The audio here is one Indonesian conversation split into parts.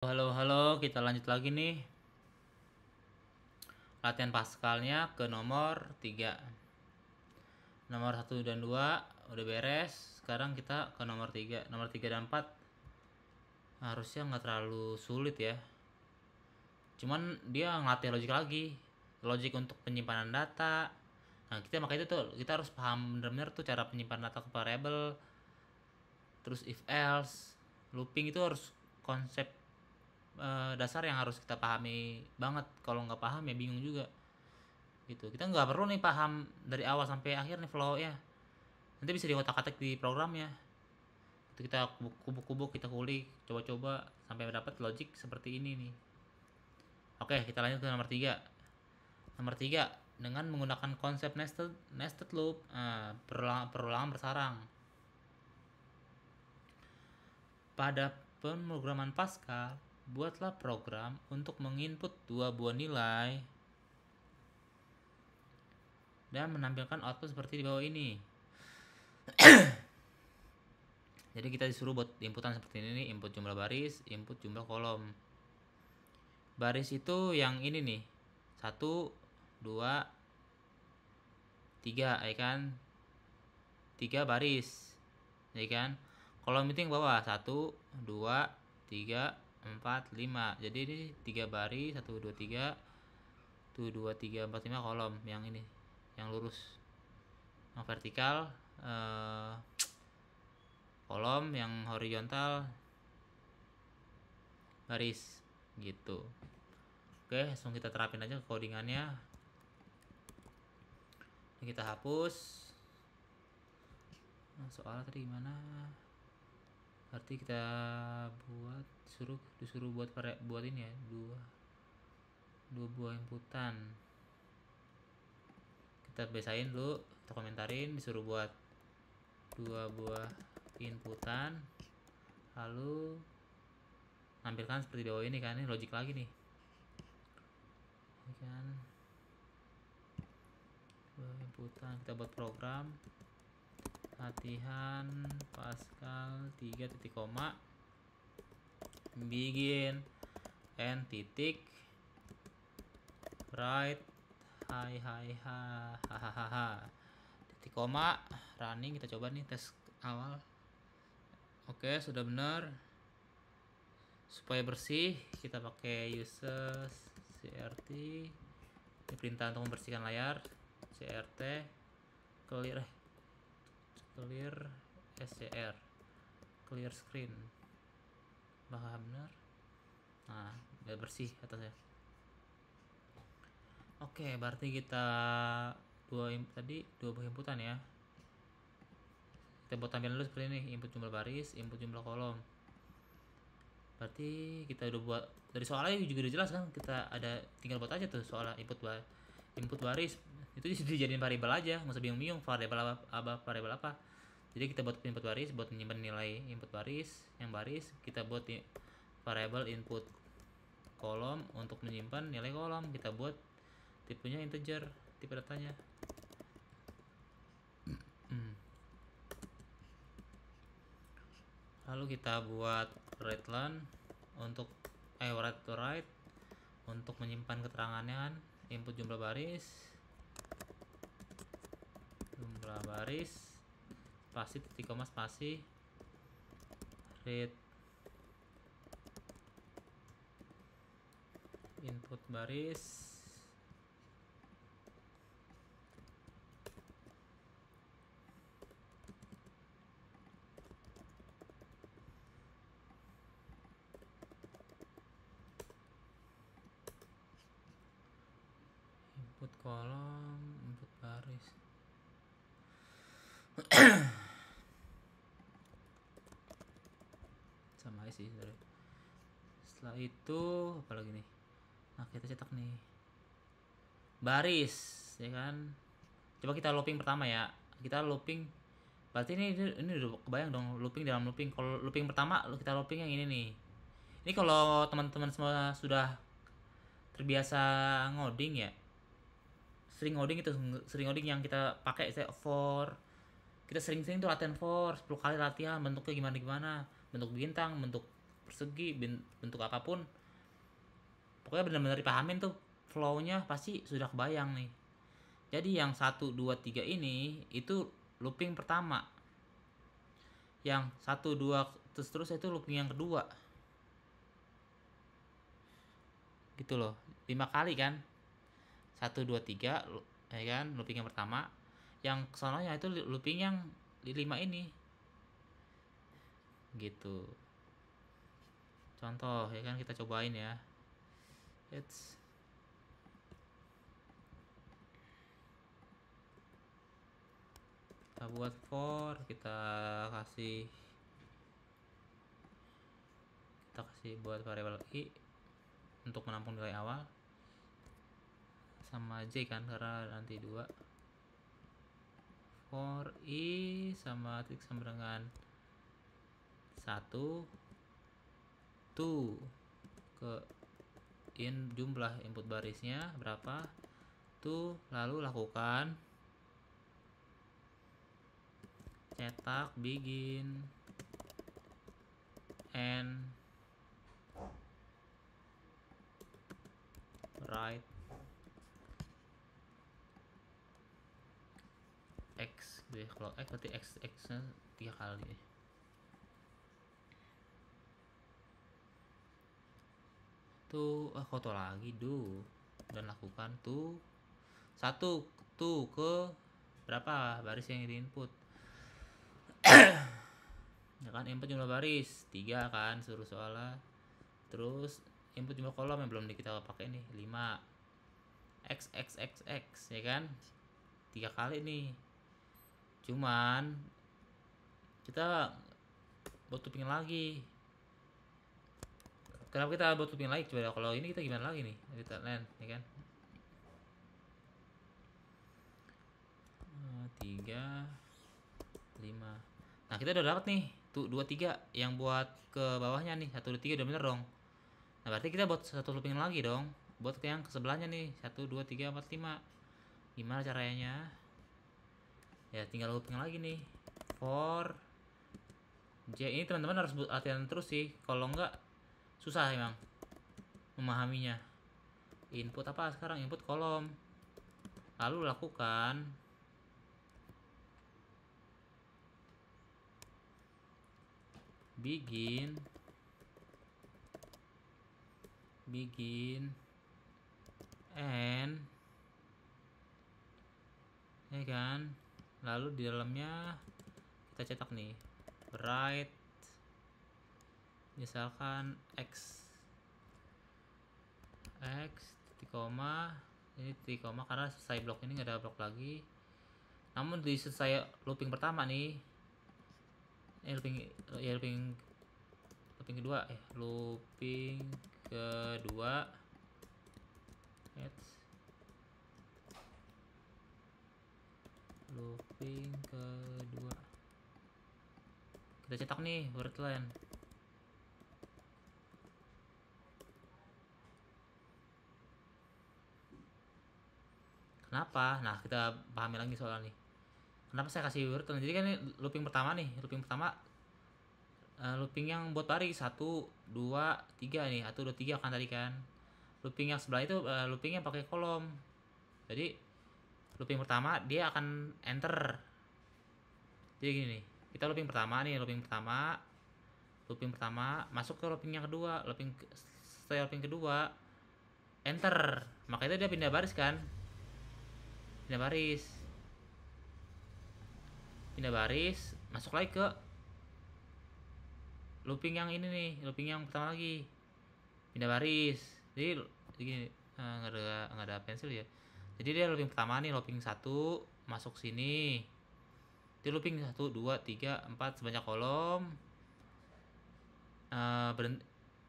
Halo, halo, kita lanjut lagi nih. Latihan Pascalnya ke nomor 3. Nomor 1 dan 2 udah beres. Sekarang kita ke nomor 3. Nomor 3 dan 4 harusnya nggak terlalu sulit ya. Cuman dia ngelatih logik lagi. Logik untuk penyimpanan data. Nah, makanya itu tuh kita harus paham bener-bener tuh cara penyimpanan data ke variable. Terus if else, looping itu harus konsep dasar yang harus kita pahami banget. Kalau nggak paham ya bingung juga gitu. Kita nggak perlu nih paham dari awal sampai akhir nih flow ya, nanti bisa diotak-atik di programnya. Itu kita kubuk-kubuk, kita kulik, coba-coba sampai dapat logic seperti ini nih. Oke, kita lanjut ke nomor 3. Nomor 3, dengan menggunakan konsep nested loop, perulangan bersarang. Pada pemrograman Pascal, buatlah program untuk menginput dua buah nilai dan menampilkan output seperti di bawah ini. Jadi kita disuruh buat inputan seperti ini nih, input jumlah baris, input jumlah kolom. Baris itu yang ini nih, 1, 2, 3, ya kan? 3 baris, ya kan? Kolom itu yang bawah, 1, 2, 3, 4, 5. Jadi ini 3 baris, 1, 2, 3, 1, 2, 3, 4, 5 kolom. Yang ini, yang lurus. Yang vertikal kolom, yang horizontal baris gitu. Oke, langsung kita terapin aja codingannya. Ini kita hapus. Nah, soalnya tadi gimana? Berarti kita disuruh buat ini ya, dua buah inputan. Kita biasain dulu, kita komentarin, disuruh buat dua buah inputan, lalu nampilkan seperti di bawah ini kan. Ini logic lagi nih, ini kan dua inputan. Kita buat program latihan Pascal 3 titik koma, begin and titik write hahaha titik koma running. Kita coba nih tes awal. Oke, sudah benar. Supaya bersih kita pakai uses crt, ini perintah untuk membersihkan layar. Crt clear scr, clear screen. Benar. Nah, udah bersih atasnya. Oke, berarti kita dua buah inputan ya. Kita buat tampilan dulu seperti ini, input jumlah baris, input jumlah kolom. Berarti kita udah buat dari soalnya juga udah jelas kan. Kita ada tinggal buat aja tuh soalnya input baris itu dijadiin variabel aja, nggak usah bingung-bingung variabel apa. Jadi kita buat input baris buat menyimpan nilai input baris, yang baris kita buat variabel input kolom untuk menyimpan nilai kolom. Kita buat tipenya integer, tipe datanya. Lalu kita buat write to write untuk menyimpan keterangannya kan. Input jumlah baris, spasi titik koma spasi read input baris, input kolom, input baris. Sama aja sih sebenarnya. Setelah itu apa lagi nih? Nah, kita cetak nih baris ya kan. Coba kita looping pertama ya. Kita looping, berarti ini udah kebayang dong looping dalam looping. Kalau looping pertama kita looping yang ini nih. Ini kalau teman-teman semua sudah terbiasa ngoding ya, sering ngoding yang kita pakai for. Kita sering-sering tuh latihan for 10 kali latihan bentuknya gimana, bentuk bintang, bentuk persegi, bentuk apapun, pokoknya benar-benar dipahamin tuh flow-nya pasti sudah kebayang nih. Jadi yang 1 2 3 ini itu looping pertama, yang 1 2 terus itu looping yang kedua gitu loh. 5 kali kan, 1 2 3 ya kan, looping yang pertama. Yang kesononya itu looping yang 5 ini gitu. Contoh ya kan, kita cobain ya. Kita buat for, kita kasih buat variabel i untuk menampung nilai awal sama j kan, karena nanti 2. For i sama titik sama dengan 1 to ke jumlah input barisnya berapa tuh, lalu lakukan cetak begin and write x gitu ya. Kalau x berarti x nya 3 kali. Tuh foto lagi do, dan lakukan tuh 1 tuh ke berapa baris yang di input ya kan, input jumlah baris 3 kan suruh soalnya, terus input jumlah kolom yang belum kita pakai nih 5 x ya kan, 3 kali nih. Cuman kita buat looping lagi. Kenapa kita buat looping lagi? Coba kalau ini kita gimana lagi nih? Kita land ya kan, 3 5. Nah kita udah dapat nih tuh 2 3 yang buat ke bawahnya nih, 1 2 3 udah bener dong. Nah berarti kita buat satu looping lagi dong buat yang ke sebelahnya nih, 1 2 3 4 5. Gimana caranya? Ya tinggal looping lagi nih for j. Ini teman-teman harus latihan terus sih, kalau enggak susah emang memahaminya. Input apa sekarang? Input kolom, lalu lakukan begin and ya kan, lalu di dalamnya kita cetak nih write misalkan x titik koma, ini titik koma karena selesai blok ini nggak ada blok lagi. Namun di selesai looping pertama nih, looping kedua looping kedua kita cetak nih wordline. Kenapa? Nah kita pahami lagi soal nih, kenapa saya kasih wordline. Jadi kan ini looping pertama nih, looping yang buat baris 1 2 3 nih, 1 2 3 kan tadi kan. Looping yang sebelah itu looping yang pakai kolom. Jadi looping pertama dia akan enter. Jadi gini nih, kita looping pertama masuk ke looping yang kedua, setelah looping kedua enter, maka itu dia pindah baris kan, pindah baris masuk lagi ke looping yang ini nih, looping yang pertama lagi, pindah baris. Jadi gini, nggak ada pensil ya. Jadi dia looping pertama nih, looping 1 masuk sini, di looping 1 2 3 4 sebanyak kolom,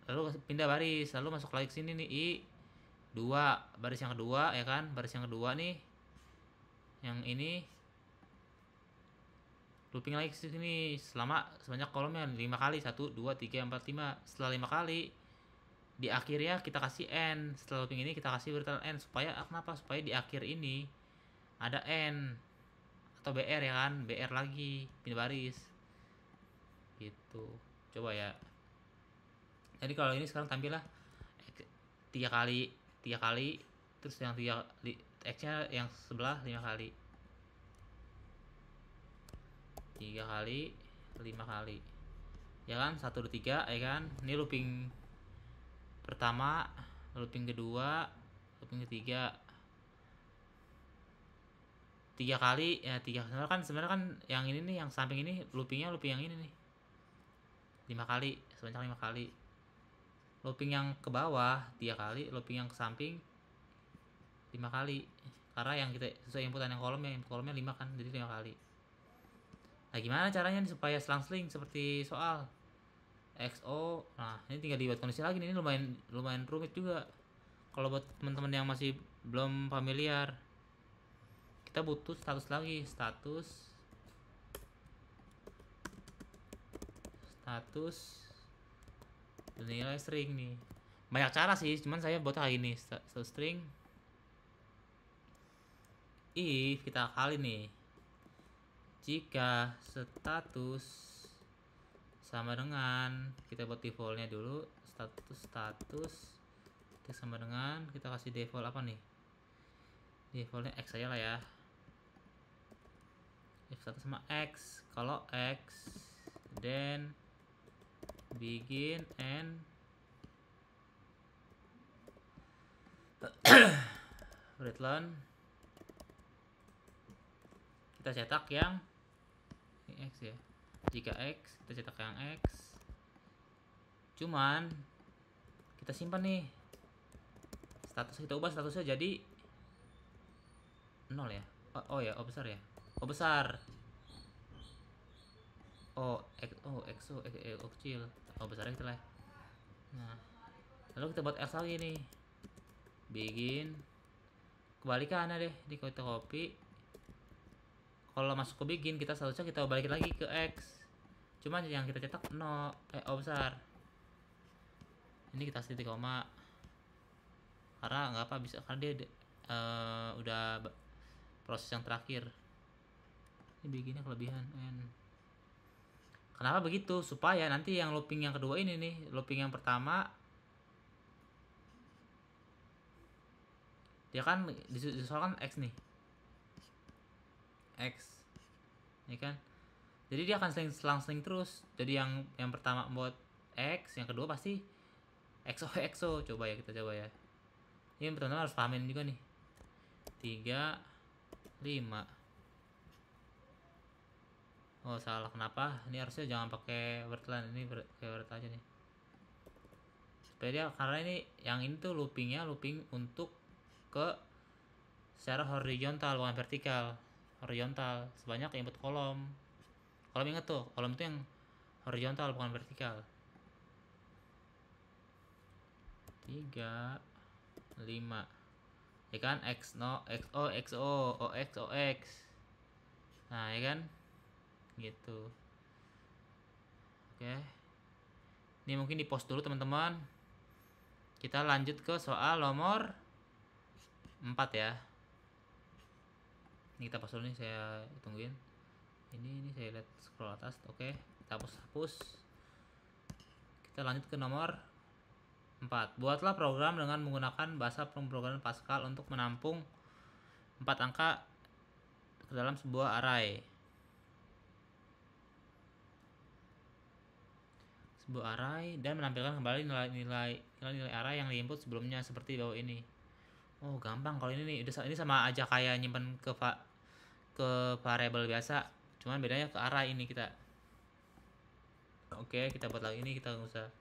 lalu pindah baris, lalu masuk lagi ke sini nih i 2 baris yang kedua ya kan, baris yang kedua nih yang ini looping lagi ke sini selama sebanyak kolomnya 5 kali, 1 2 3 4 5. Setelah 5 kali di akhirnya kita kasih n. Setelah looping ini kita kasih wordle n. Supaya kenapa? Supaya di akhir ini ada n atau br ya kan, br lagi pindah baris gitu. Coba ya. Jadi kalau ini sekarang tampillah tiga kali, terus yang X nya yang sebelah 5 kali, 3 kali, 5 kali, ya kan, 1 2 3, ya kan. Ini looping pertama, looping kedua, looping ketiga, 3 kali ya. Sebenarnya kan yang ini nih, yang samping ini looping yang ini nih 5 kali, sebanyak 5 kali. Looping yang ke bawah 3 kali, looping yang ke samping 5 kali, karena yang kita sesuai inputan yang kolomnya 5 kan, jadi 5 kali. Nah gimana caranya nih supaya selang-seling seperti soal XO? Nah ini tinggal dibuat kondisi lagi nih. Ini lumayan rumit juga kalau buat teman-teman yang masih belum familiar. Kita butuh status lagi, status nilai string nih. Banyak cara sih, cuman saya buat kayak gini. Status string if kita kali nih, jika status sama dengan, kita buat defaultnya dulu, status kita sama dengan, kita kasih default apa nih, defaultnya X aja lah ya. If status sama X, kalau X then begin and readline, kita cetak yang X ya. Jika X, kita cetak yang X, cuman kita simpan nih status, kita ubah statusnya jadi 0 ya. Oh ya, besar ya, besar. XO kecil, besarnya kita lah. Nah lalu kita buat else lagi nih, begin, kebalikannya deh, di kita copy. Kalau masuk ke begin, kita seharusnya kita balikin lagi ke X, cuman yang kita cetak besar. Ini kita kasih titik koma, karena nggak apa, bisa karena dia udah proses yang terakhir. Ini beginnya kelebihan n. Kenapa begitu? Supaya nanti yang looping yang kedua ini nih, looping yang pertama dia kan disoalkan X nih, X ini kan, jadi dia akan selang-seling terus. Jadi yang pertama buat X, yang kedua pasti XO. Coba ya, kita coba ya. Ini pertama harus pahamin juga nih, 3 5. Oh salah, kenapa? Ini harusnya jangan pakai wordline, ini pakai word aja nih, supaya dia, karena ini yang ini tuh looping untuk ke secara horizontal bukan vertikal. Horizontal sebanyak input kolom. Ingat tuh, kolom itu yang horizontal bukan vertikal. 3 5 ya kan, XO X. Nah ya kan gitu. Oke, ini mungkin di pause dulu teman-teman. Kita lanjut ke soal nomor 4 ya. Ini kita pause dulu nih, saya tungguin. Ini saya lihat scroll atas. Oke, kita hapus. Kita lanjut ke nomor 4. Buatlah program dengan menggunakan bahasa pemrograman Pascal untuk menampung 4 angka ke dalam sebuah array. Dan menampilkan kembali nilai array yang diinput sebelumnya seperti bawah ini. Oh gampang kalau ini nih, ini sama aja kayak nyimpen ke variabel biasa, cuman bedanya ke array ini kita. Oke, kita buat lagi ini, kita usah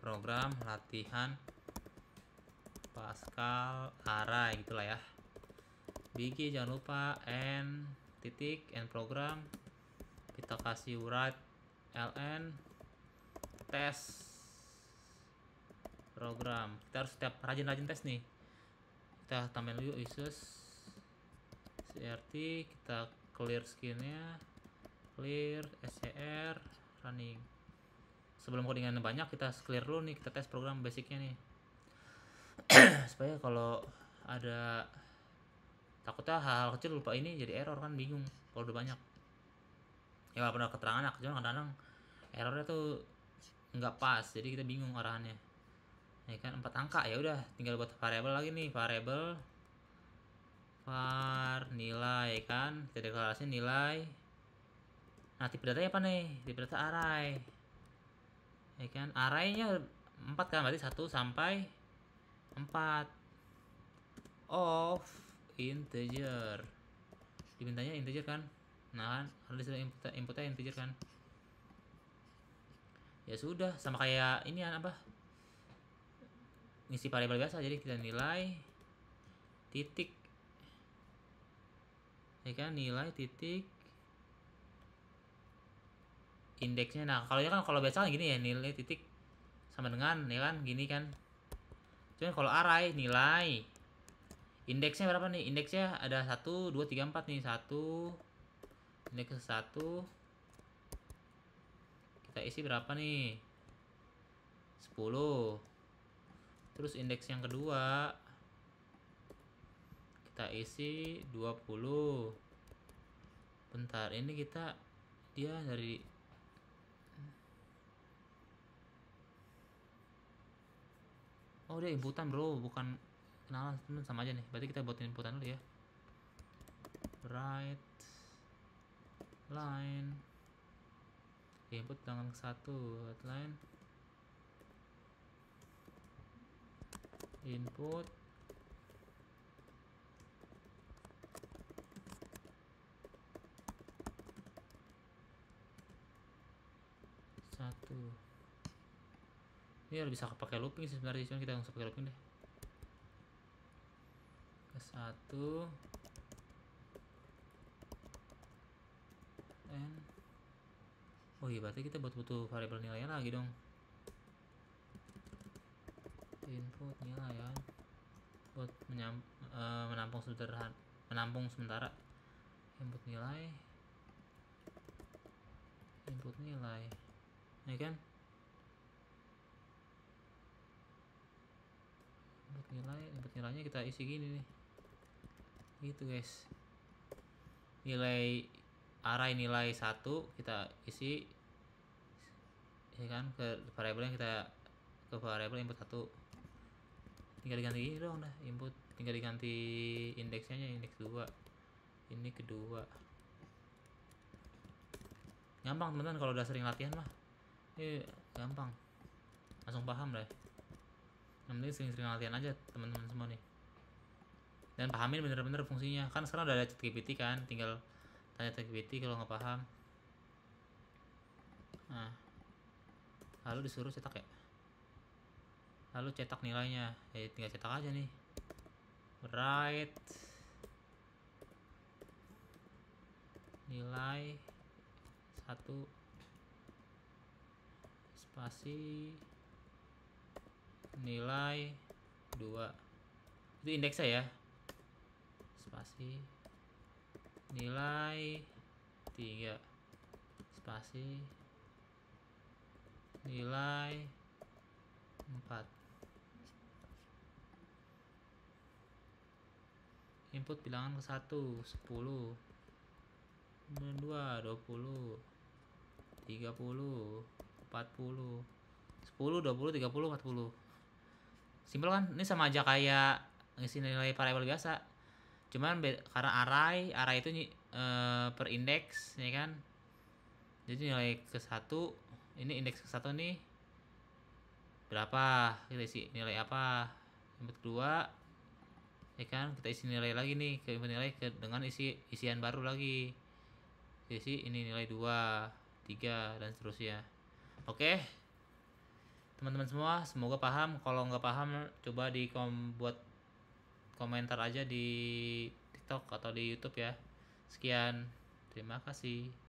program latihan Pascal array gitulah ya. Bigi jangan lupa n program, kita kasih write ln tes program. Kita harus setiap rajin tes nih. Kita tambahin dulu uses crt, kita clear skinnya, clear scr running. Sebelum codingan banyak, kita clear dulu nih, kita tes program basicnya nih. Supaya kalau ada, takutnya hal-hal kecil lupa ini jadi error kan, bingung kalau udah banyak ya. Walaupun ada keterangan, cuman kadang-kadang errornya tuh nggak pas, jadi kita bingung arahannya ya kan. 4 angka ya udah tinggal buat variabel lagi nih, variabel var nilai kan, kita deklarasi nilai. Nah tipe datanya apa nih, tipe data array ya kan, arraynya 4 kan, berarti 1 sampai 4 of integer, dimintanya integer kan. Nah kan harus inputnya integer kan. Ya sudah, sama kayak ini apa, ngisi variabel biasa. Jadi kita nilai titik ya kan, nilai titik indeksnya. Nah kalau ya kan, kalau biasa kan gini ya, nilai titik sama dengan ya kan gini kan. Cuman kalau array nilai indeksnya berapa nih, indeksnya ada 1 2 3 4 nih. 1 indeks 1 kita isi berapa nih, 10. Terus indeks yang kedua kita isi 20. Bentar, ini kita dia dari dia inputan bro, bukan kenalan temen, sama aja nih. Berarti kita buat inputan dulu ya, write line input dengan 1 line input satu. Ini harus bisa pakai looping sih sebenarnya, cuman kita nggak pakai looping deh. Ke 1 n. Oh iya, berarti kita butuh variabel nilainya lagi dong. Input nilai ya, buat menampung sementara input nilai ya kan. Input nilainya kita isi gini nih, gitu guys. Nilai array nilai 1 kita isi ya kan ke variabel yang kita, ke variabel input 1. Tinggal diganti ini dong dah, input tinggal diganti indeksnya, indeks 2 ini kedua. Gampang teman-teman, kalau udah sering latihan mah gampang, langsung paham deh. Yang penting sering-sering latihan aja teman-teman semua nih, dan pahamin bener-bener fungsinya. Kan sekarang udah ada ChatGPT kan, tinggal tanya ChatGPT kalau nggak paham. Nah lalu disuruh cetak ya, lalu cetak nilainya ya, tinggal cetak aja nih, write nilai 1 spasi nilai 2, itu indeksnya ya, spasi nilai 3 spasi nilai 4. Input bilangan ke 1 10, 2 20 30 40 10 20 30 40. Simpel kan, ini sama aja kayak ngisi nilai variabel biasa, cuman karena array itu per indeks ya kan. Jadi nilai ke 1, ini indeks ke 1 nih berapa, kita isi nilai apa. Input kedua ya kan, kita isi nilai lagi nih ke input nilai dengan isian baru lagi, isi ini nilai 2 3 dan seterusnya. Oke teman-teman semua, semoga paham. Kalau nggak paham coba buat komentar aja di TikTok atau di YouTube ya. Sekian, terima kasih.